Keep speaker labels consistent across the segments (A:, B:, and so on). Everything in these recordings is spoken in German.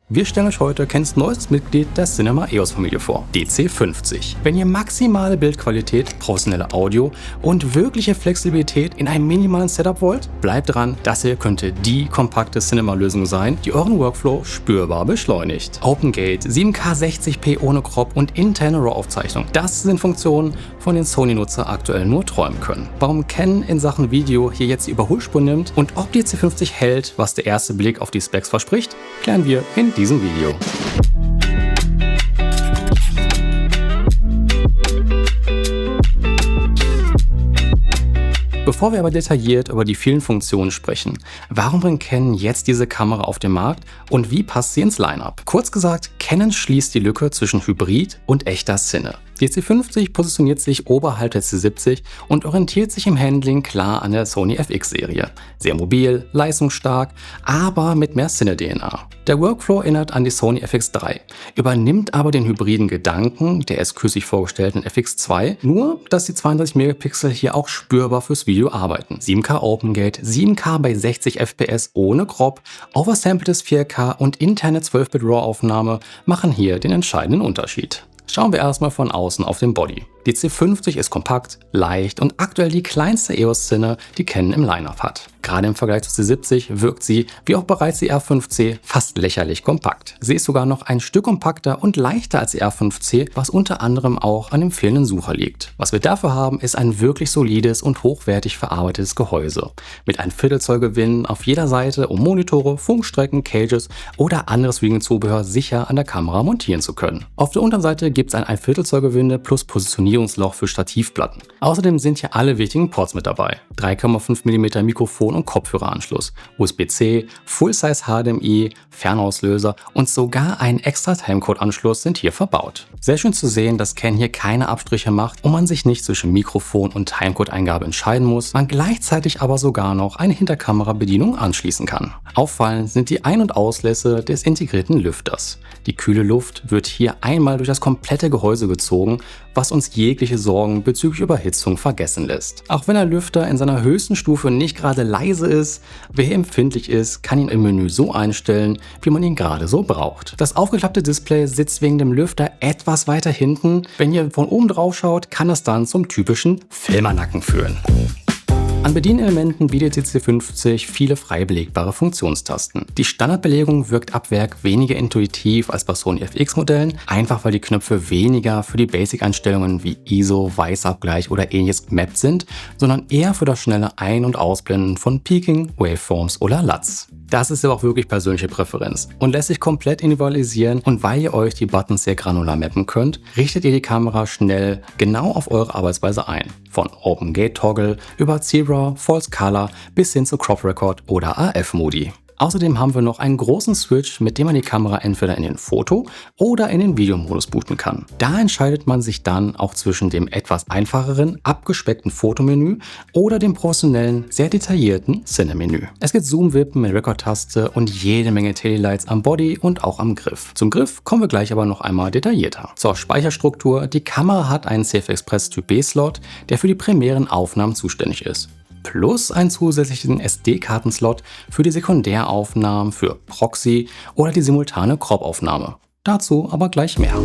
A: Wir stellen euch heute Canons neuestes Mitglied der Cinema EOS Familie vor, DC50. Wenn ihr maximale Bildqualität, professionelle Audio und wirkliche Flexibilität in einem minimalen Setup wollt, bleibt dran, das hier könnte die kompakte Cinema-Lösung sein, die euren Workflow spürbar beschleunigt. OpenGate, 4K 60p ohne Crop und interne RAW-Aufzeichnung, das sind Funktionen, von denen Sony-Nutzer aktuell nur träumen können. Warum Canon in Sachen Video hier jetzt die Überholspur nimmt und ob die C50 hält, was der erste Blick auf die Specs verspricht, klären wir in diesem Video. Bevor wir aber detailliert über die vielen Funktionen sprechen, warum bringt Canon jetzt diese Kamera auf den Markt und wie passt sie ins Line-Up? Kurz gesagt, Canon schließt die Lücke zwischen Hybrid und echter Cine. Die C50 positioniert sich oberhalb der C70 und orientiert sich im Handling klar an der Sony FX-Serie. Sehr mobil, leistungsstark, aber mit mehr Cine-DNA. Der Workflow erinnert an die Sony FX3, übernimmt aber den hybriden Gedanken der erst kürzlich vorgestellten FX2, nur dass die 32 Megapixel hier auch spürbar fürs Video arbeiten. 7K OpenGate, 7K bei 60 FPS ohne Crop, oversampledes 4K und interne 12-Bit RAW-Aufnahme machen hier den entscheidenden Unterschied. Schauen wir erstmal von außen auf den Body. Die C50 ist kompakt, leicht und aktuell die kleinste EOS-Cine, die Canon im Line-Up hat. Gerade im Vergleich zur C70 wirkt sie, wie auch bereits die R5C, fast lächerlich kompakt. Sie ist sogar noch ein Stück kompakter und leichter als die R5C, was unter anderem auch an dem fehlenden Sucher liegt. Was wir dafür haben, ist ein wirklich solides und hochwertig verarbeitetes Gehäuse. Mit einem Viertelzoll-Gewinn auf jeder Seite, um Monitore, Funkstrecken, Cages oder anderes Reading-Zubehör sicher an der Kamera montieren zu können. Auf der unteren Seite gibt es ein 1/4 Zoll Gewinde plus Positionierungsloch für Stativplatten. Außerdem sind hier alle wichtigen Ports mit dabei. 3,5 mm Mikrofon und Kopfhöreranschluss, USB-C, Full-Size HDMI, Fernauslöser und sogar ein extra Timecode-Anschluss sind hier verbaut. Sehr schön zu sehen, dass Canon hier keine Abstriche macht und man sich nicht zwischen Mikrofon und Timecode-Eingabe entscheiden muss, man gleichzeitig aber sogar noch eine Hinterkamera-Bedienung anschließen kann. Auffallend sind die Ein- und Auslässe des integrierten Lüfters. Die kühle Luft wird hier einmal durch das komplette Gehäuse gezogen, was uns jegliche Sorgen bezüglich Überhitzung vergessen lässt. Auch wenn der Lüfter in seiner höchsten Stufe nicht gerade leise ist, wer empfindlich ist, kann ihn im Menü so einstellen, wie man ihn gerade so braucht. Das aufgeklappte Display sitzt wegen dem Lüfter etwas weiter hinten. Wenn ihr von oben drauf schaut, kann es dann zum typischen Filmernacken führen. An Bedienelementen bietet die C50 viele frei belegbare Funktionstasten. Die Standardbelegung wirkt ab Werk weniger intuitiv als bei Sony FX-Modellen, einfach weil die Knöpfe weniger für die Basic-Einstellungen wie ISO, Weißabgleich oder ähnliches gemappt sind, sondern eher für das schnelle Ein- und Ausblenden von Peaking, Waveforms oder LUTs. Das ist aber auch wirklich persönliche Präferenz und lässt sich komplett individualisieren, und weil ihr euch die Buttons sehr granular mappen könnt, richtet ihr die Kamera schnell genau auf eure Arbeitsweise ein. Von OpenGate Toggle über Zebra, False Color bis hin zu Crop Record oder AF-Modi. Außerdem haben wir noch einen großen Switch, mit dem man die Kamera entweder in den Foto- oder in den Videomodus booten kann. Da entscheidet man sich dann auch zwischen dem etwas einfacheren, abgespeckten Fotomenü oder dem professionellen, sehr detaillierten Cine-Menü. Es gibt Zoom-Wippen mit Record-Taste und jede Menge Taillights am Body und auch am Griff. Zum Griff kommen wir gleich aber noch einmal detaillierter. Zur Speicherstruktur: Die Kamera hat einen CF Express Typ B-Slot, der für die primären Aufnahmen zuständig ist. Plus einen zusätzlichen SD-Kartenslot für die Sekundäraufnahmen für Proxy oder die simultane Crop-Aufnahme. Dazu aber gleich mehr.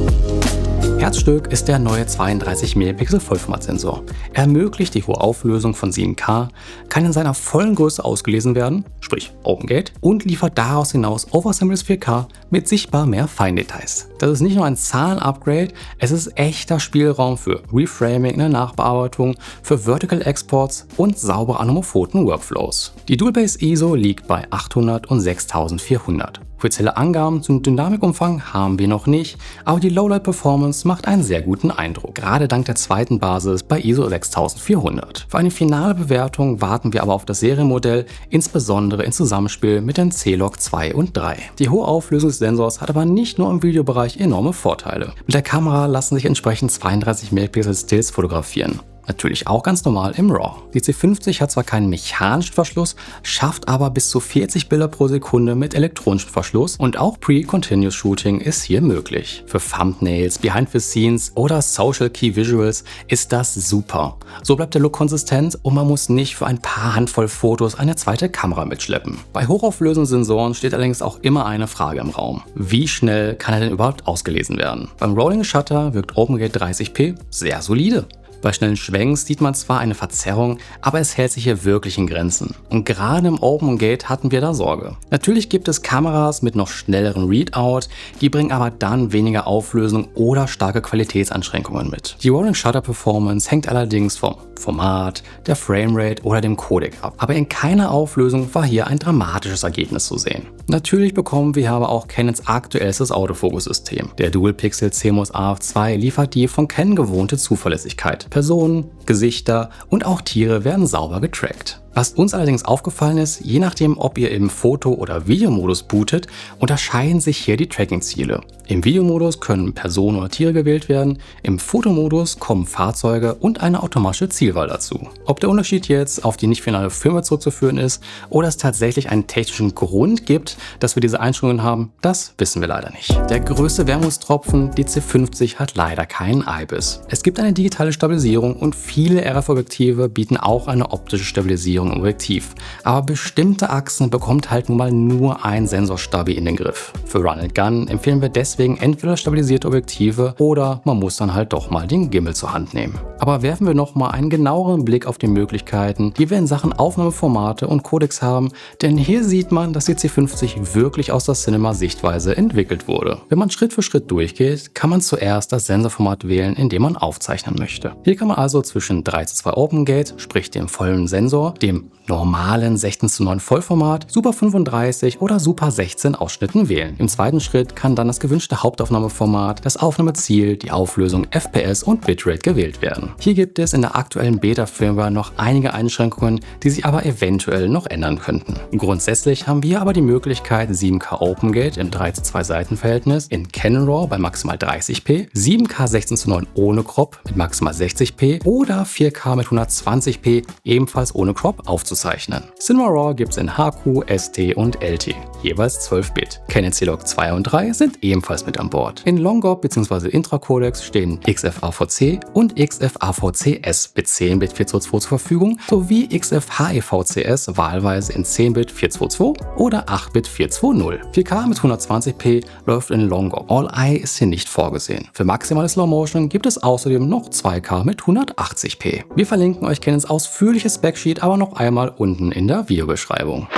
A: Herzstück ist der neue 32 Megapixel Vollformatsensor. Er ermöglicht die hohe Auflösung von 7K, kann in seiner vollen Größe ausgelesen werden, sprich OpenGate, und liefert daraus hinaus oversampledes 4K mit sichtbar mehr Feindetails. Das ist nicht nur ein Zahlen-Upgrade, es ist echter Spielraum für Reframing in der Nachbearbeitung, für Vertical Exports und saubere anamorphoten Workflows. Die Dual-Base ISO liegt bei 800 und 6400. Offizielle Angaben zum Dynamikumfang haben wir noch nicht, aber die Lowlight-Performance macht einen sehr guten Eindruck, gerade dank der zweiten Basis bei ISO 6400. Für eine finale Bewertung warten wir aber auf das Serienmodell, insbesondere in Zusammenspiel mit den C-Log 2 und 3. Die hohe Auflösung des Sensors hat aber nicht nur im Videobereich enorme Vorteile. Mit der Kamera lassen sich entsprechend 32 Megapixel Stills fotografieren. Natürlich auch ganz normal im RAW. Die C50 hat zwar keinen mechanischen Verschluss, schafft aber bis zu 40 Bilder pro Sekunde mit elektronischem Verschluss und auch Pre-Continuous Shooting ist hier möglich. Für Thumbnails, Behind the Scenes oder Social Key Visuals ist das super. So bleibt der Look konsistent und man muss nicht für ein paar Handvoll Fotos eine zweite Kamera mitschleppen. Bei hochauflösenden Sensoren steht allerdings auch immer eine Frage im Raum. Wie schnell kann er denn überhaupt ausgelesen werden? Beim Rolling Shutter wirkt OpenGate 30p sehr solide. Bei schnellen Schwenks sieht man zwar eine Verzerrung, aber es hält sich hier wirklich in Grenzen. Und gerade im OpenGate hatten wir da Sorge. Natürlich gibt es Kameras mit noch schnelleren Readout, die bringen aber dann weniger Auflösung oder starke Qualitätsanschränkungen mit. Die Rolling Shutter Performance hängt allerdings vom Format, der Framerate oder dem Codec ab. Aber in keiner Auflösung war hier ein dramatisches Ergebnis zu sehen. Natürlich bekommen wir aber auch Canons aktuellstes Autofokussystem. Der Dual Pixel CMOS AF2 liefert die von Canon gewohnte Zuverlässigkeit. Personen, Gesichter und auch Tiere werden sauber getrackt. Was uns allerdings aufgefallen ist, je nachdem ob ihr im Foto- oder Videomodus bootet, unterscheiden sich hier die Tracking-Ziele. Im Videomodus können Personen oder Tiere gewählt werden, im Fotomodus kommen Fahrzeuge und eine automatische Zielwahl dazu. Ob der Unterschied jetzt auf die nicht finale Firmware zurückzuführen ist oder es tatsächlich einen technischen Grund gibt, dass wir diese Einstellungen haben, das wissen wir leider nicht. Der größte Wermutstropfen, die C50 hat leider keinen IBIS. Es gibt eine digitale Stabilisierung und viele RF-Objektive bieten auch eine optische Stabilisierung im Objektiv. Aber bestimmte Achsen bekommt halt nun mal nur ein Sensorstabi in den Griff. Für Run and Gun empfehlen wir deswegen entweder stabilisierte Objektive oder man muss dann halt doch mal den Gimbal zur Hand nehmen. Aber werfen wir noch mal einen genaueren Blick auf die Möglichkeiten, die wir in Sachen Aufnahmeformate und Codecs haben, denn hier sieht man, dass die C50 wirklich aus der Cinema-Sichtweise entwickelt wurde. Wenn man Schritt für Schritt durchgeht, kann man zuerst das Sensorformat wählen, in dem man aufzeichnen möchte. Hier kann man also zwischen 3:2 OpenGate, sprich dem vollen Sensor, dem normalen 16:9 Vollformat, Super 35 oder Super 16 Ausschnitten wählen. Im zweiten Schritt kann dann das gewünschte Hauptaufnahmeformat, das Aufnahmeziel, die Auflösung, FPS und Bitrate gewählt werden. Hier gibt es in der aktuellen Beta-Firmware noch einige Einschränkungen, die sich aber eventuell noch ändern könnten. Grundsätzlich haben wir aber die Möglichkeit 7K OpenGate im 3:2 Seitenverhältnis in Canon RAW bei maximal 30p, 7K 16:9 ohne Crop mit maximal 60p oder 4K mit 120p ebenfalls ohne Crop aufzuzeichnen. Cinema RAW gibt es in HQ, ST und LT, jeweils 12-Bit. Canon C-Log 2 und 3 sind ebenfalls mit an Bord. In Longop bzw. Intra-Codecs stehen XF-AVC und XF-AVC-S mit 10-Bit 422 zur Verfügung sowie XF-HEVC-S wahlweise in 10-Bit 422 oder 8-Bit 420. 4K mit 120p läuft in Longop. All-Eye ist hier nicht vorgesehen. Für maximale Slow Motion gibt es außerdem noch 2K mit 180p. Wir verlinken euch Canons ausführliches Specsheet aber noch einmal unten in der Videobeschreibung.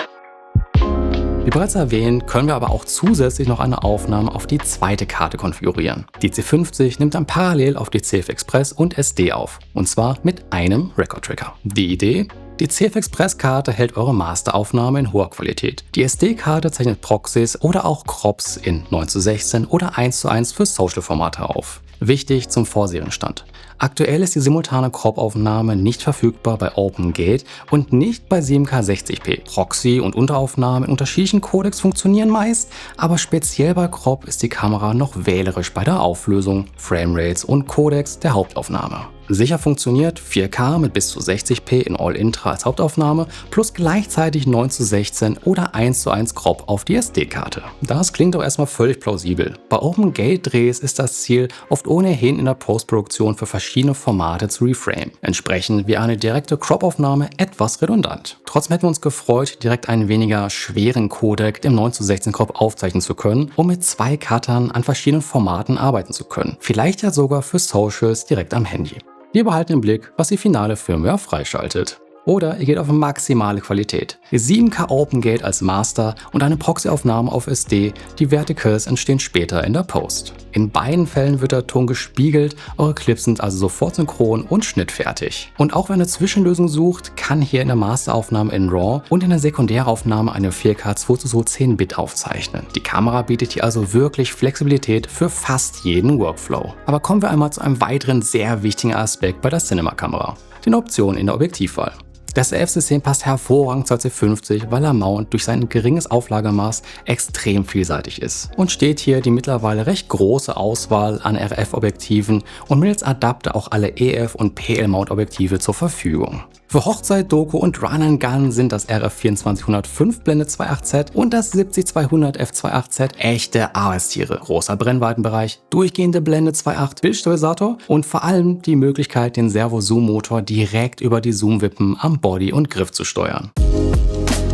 A: Wie bereits erwähnt, können wir aber auch zusätzlich noch eine Aufnahme auf die zweite Karte konfigurieren. Die C50 nimmt dann parallel auf die CF Express und SD auf, und zwar mit einem Record-Trigger. Die Idee? Die CF Express-Karte hält eure Masteraufnahme in hoher Qualität. Die SD-Karte zeichnet Proxys oder auch Crops in 9:16 oder 1:1 für Social-Formate auf. Wichtig zum Vorserienstand. Aktuell ist die simultane Crop-Aufnahme nicht verfügbar bei OpenGate und nicht bei 7K 60p. Proxy- und Unteraufnahmen in unterschiedlichen Codecs funktionieren meist, aber speziell bei Crop ist die Kamera noch wählerisch bei der Auflösung, Framerates und Codecs der Hauptaufnahme. Sicher funktioniert 4K mit bis zu 60p in All-Intra als Hauptaufnahme plus gleichzeitig 9:16 oder 1:1 Crop auf die SD-Karte. Das klingt doch erstmal völlig plausibel. Bei OpenGate-Drehs ist das Ziel oft ohnehin in der Postproduktion für verschiedene Formate zu reframe. Entsprechend wäre eine direkte Crop-Aufnahme etwas redundant. Trotzdem hätten wir uns gefreut, direkt einen weniger schweren Codec im 9:16 Crop aufzeichnen zu können, um mit 2 Cuttern an verschiedenen Formaten arbeiten zu können. Vielleicht ja sogar für Socials direkt am Handy. Wir behalten im Blick, was die finale Firmware freischaltet. Oder ihr geht auf maximale Qualität. 7K OpenGate als Master und eine Proxy-Aufnahme auf SD, die Verticals entstehen später in der Post. In beiden Fällen wird der Ton gespiegelt, eure Clips sind also sofort synchron und schnittfertig. Und auch wenn ihr eine Zwischenlösung sucht, kann hier in der Masteraufnahme in RAW und in der Sekundäraufnahme eine 4K 2:2 10-Bit aufzeichnen. Die Kamera bietet hier also wirklich Flexibilität für fast jeden Workflow. Aber kommen wir einmal zu einem weiteren sehr wichtigen Aspekt bei der Cinema-Kamera, den Optionen in der Objektivwahl. Das RF-System passt hervorragend zur C50, weil der Mount durch sein geringes Auflagemaß extrem vielseitig ist und steht hier die mittlerweile recht große Auswahl an RF-Objektiven und mittels Adapter auch alle EF- und PL-Mount-Objektive zur Verfügung. Für Hochzeit, Doku und Run & Gun sind das RF2405 Blende 2.8Z und das 70-200 f2.8Z echte Arbeitstiere. Großer Brennweitenbereich, durchgehende Blende 2.8 Bildstabilisator und vor allem die Möglichkeit, den Servo-Zoom-Motor direkt über die Zoom-Wippen am Body und Griff zu steuern.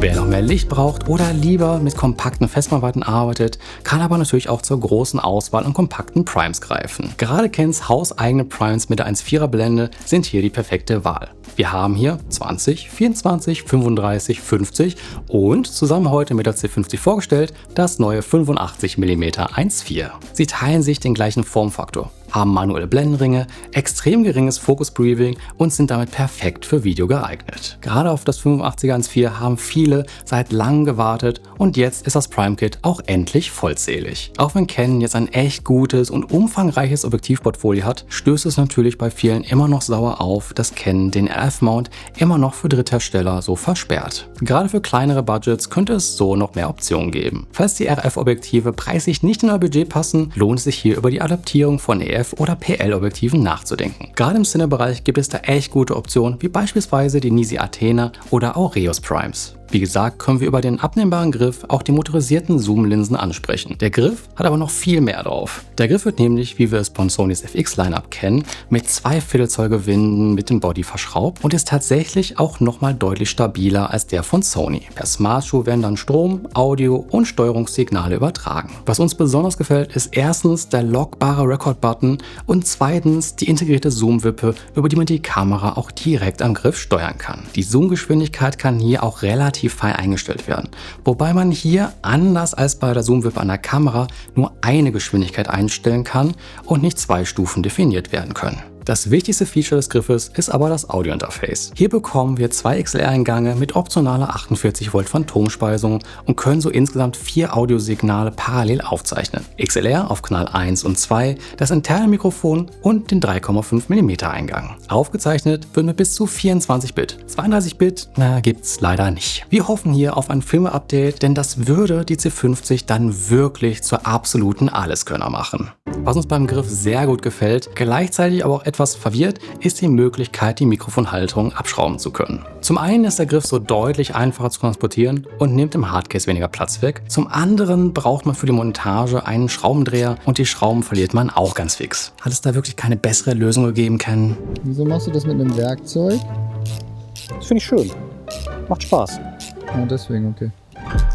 A: Wer noch mehr Licht braucht oder lieber mit kompakten Festbrennweiten arbeitet, kann aber natürlich auch zur großen Auswahl an kompakten Primes greifen. Gerade Canons hauseigene Primes mit der 1.4er Blende sind hier die perfekte Wahl. Wir haben hier 20, 24, 35, 50 und zusammen heute mit der C50 vorgestellt das neue 85 mm 1.4. Sie teilen sich den gleichen Formfaktor, haben manuelle Blendenringe, extrem geringes Focus Breathing und sind damit perfekt für Video geeignet. Gerade auf das 85er 1.4 haben viele seit langem gewartet und jetzt ist das Prime Kit auch endlich vollzählig. Auch wenn Canon jetzt ein echt gutes und umfangreiches Objektivportfolio hat, stößt es natürlich bei vielen immer noch sauer auf, dass Canon den RF-Mount immer noch für Dritthersteller so versperrt. Gerade für kleinere Budgets könnte es so noch mehr Optionen geben. Falls die RF-Objektive preislich nicht in euer Budget passen, lohnt es sich hier über die Adaptierung von EF- oder PL-Objektiven nachzudenken. Gerade im Cine-Bereich gibt es da echt gute Optionen, wie beispielsweise die Nisi Athena oder Aureus Primes. Wie gesagt, können wir über den abnehmbaren Griff auch die motorisierten Zoom-Linsen ansprechen. Der Griff hat aber noch viel mehr drauf. Der Griff wird nämlich, wie wir es von Sonys FX-Lineup kennen, mit 2/4 Zoll Gewinden mit dem Body verschraubt und ist tatsächlich auch nochmal deutlich stabiler als der von Sony. Per Smart-Schuh werden dann Strom, Audio und Steuerungssignale übertragen. Was uns besonders gefällt, ist erstens der lockbare Record-Button und zweitens die integrierte Zoom-Wippe, über die man die Kamera auch direkt am Griff steuern kann. Die Zoom-Geschwindigkeit kann hier auch relativ fein eingestellt werden, wobei man hier anders als bei der Zoom-Wippe an der Kamera nur eine Geschwindigkeit einstellen kann und nicht 2 Stufen definiert werden können. Das wichtigste Feature des Griffes ist aber das Audio-Interface. Hier bekommen wir 2 XLR-Eingänge mit optionaler 48 Volt Phantomspeisung und können so insgesamt 4 Audiosignale parallel aufzeichnen. XLR auf Kanal 1 und 2, das interne Mikrofon und den 3,5 mm Eingang. Aufgezeichnet wird mit bis zu 24 Bit. 32 Bit, gibt's leider nicht. Wir hoffen hier auf ein Firmware-Update, denn das würde die C50 dann wirklich zur absoluten Alleskönner machen. Was uns beim Griff sehr gut gefällt, gleichzeitig aber auch etwas verwirrt, ist die Möglichkeit, die Mikrofonhalterung abschrauben zu können. Zum einen ist der Griff so deutlich einfacher zu transportieren und nimmt im Hardcase weniger Platz weg. Zum anderen braucht man für die Montage einen Schraubendreher und die Schrauben verliert man auch ganz fix. Hat es da wirklich keine bessere Lösung gegeben, Ken?
B: Wieso machst du das mit einem Werkzeug?
C: Das finde ich schön. Macht Spaß.
B: Ah, deswegen, okay.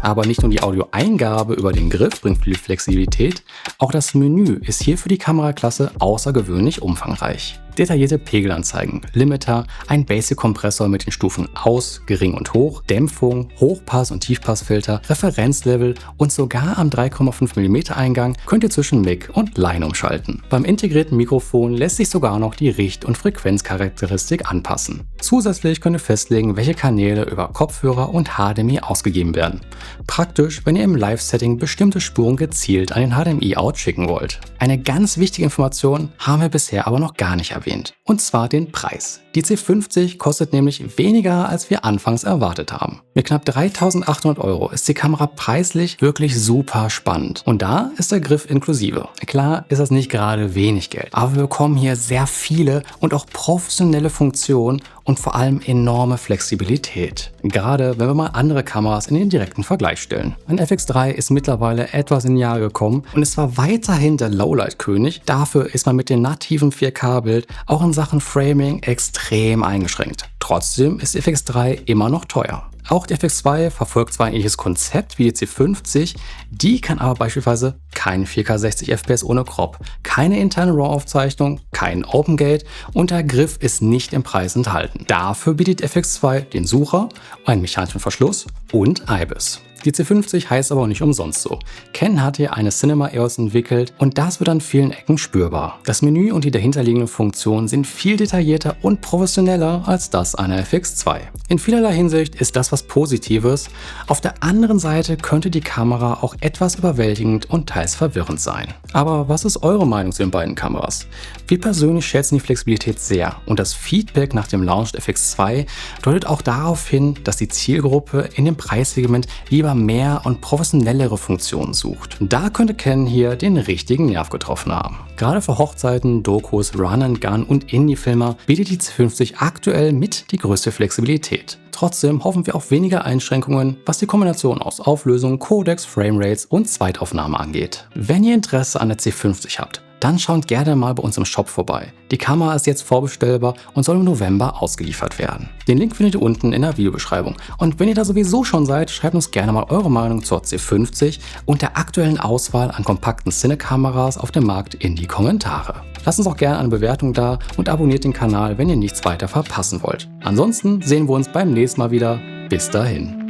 A: Aber nicht nur die Audioeingabe über den Griff bringt viel Flexibilität, auch das Menü ist hier für die Kameraklasse außergewöhnlich umfangreich. Detaillierte Pegelanzeigen, Limiter, ein Basic-Kompressor mit den Stufen Aus, Gering und Hoch, Dämpfung, Hochpass- und Tiefpassfilter, Referenzlevel und sogar am 3,5 mm Eingang könnt ihr zwischen Mic und Line umschalten. Beim integrierten Mikrofon lässt sich sogar noch die Richt- und Frequenzcharakteristik anpassen. Zusätzlich könnt ihr festlegen, welche Kanäle über Kopfhörer und HDMI ausgegeben werden. Praktisch, wenn ihr im Live-Setting bestimmte Spuren gezielt an den HDMI-Out schicken wollt. Eine ganz wichtige Information haben wir bisher aber noch gar nicht erwähnt. Und zwar den Preis. Die C50 kostet nämlich weniger, als wir anfangs erwartet haben. Mit knapp 3.800 € ist die Kamera preislich wirklich super spannend. Und da ist der Griff inklusive. Klar ist das nicht gerade wenig Geld, aber wir bekommen hier sehr viele und auch professionelle Funktionen und vor allem enorme Flexibilität. Gerade wenn wir mal andere Kameras in den direkten Vergleich stellen. Ein FX3 ist mittlerweile etwas in die Jahre gekommen und ist zwar weiterhin der Lowlight-König, dafür ist man mit dem nativen 4K-Bild auch in Sachen Framing extrem eingeschränkt. Trotzdem ist die FX3 immer noch teuer. Auch die FX2 verfolgt zwar ein ähnliches Konzept wie die C50, die kann aber beispielsweise kein 4K 60 FPS ohne Crop, keine interne RAW-Aufzeichnung, kein OpenGate und der Griff ist nicht im Preis enthalten. Dafür bietet FX2 den Sucher, einen mechanischen Verschluss und IBIS. Die C50 heißt aber auch nicht umsonst so. Canon hat hier eine Cinema EOS entwickelt und das wird an vielen Ecken spürbar. Das Menü und die dahinterliegenden Funktionen sind viel detaillierter und professioneller als das einer FX2. In vielerlei Hinsicht ist das was Positives. Auf der anderen Seite könnte die Kamera auch etwas überwältigend und teils verwirrend sein. Aber was ist eure Meinung zu den beiden Kameras? Wir persönlich schätzen die Flexibilität sehr und das Feedback nach dem Launch der FX2 deutet auch darauf hin, dass die Zielgruppe in dem Preissegment lieber mehr und professionellere Funktionen sucht. Da könnte Canon hier den richtigen Nerv getroffen haben. Gerade für Hochzeiten, Dokus, Run-and-Gun und Indie-Filmer bietet die C50 aktuell mit die größte Flexibilität. Trotzdem hoffen wir auf weniger Einschränkungen, was die Kombination aus Auflösung, Codecs, Framerates und Zweitaufnahme angeht. Wenn ihr Interesse an der C50 habt, dann schaut gerne mal bei uns im Shop vorbei. Die Kamera ist jetzt vorbestellbar und soll im November ausgeliefert werden. Den Link findet ihr unten in der Videobeschreibung. Und wenn ihr da sowieso schon seid, schreibt uns gerne mal eure Meinung zur C50 und der aktuellen Auswahl an kompakten Cine-Kameras auf dem Markt in die Kommentare. Lasst uns auch gerne eine Bewertung da und abonniert den Kanal, wenn ihr nichts weiter verpassen wollt. Ansonsten sehen wir uns beim nächsten Mal wieder. Bis dahin.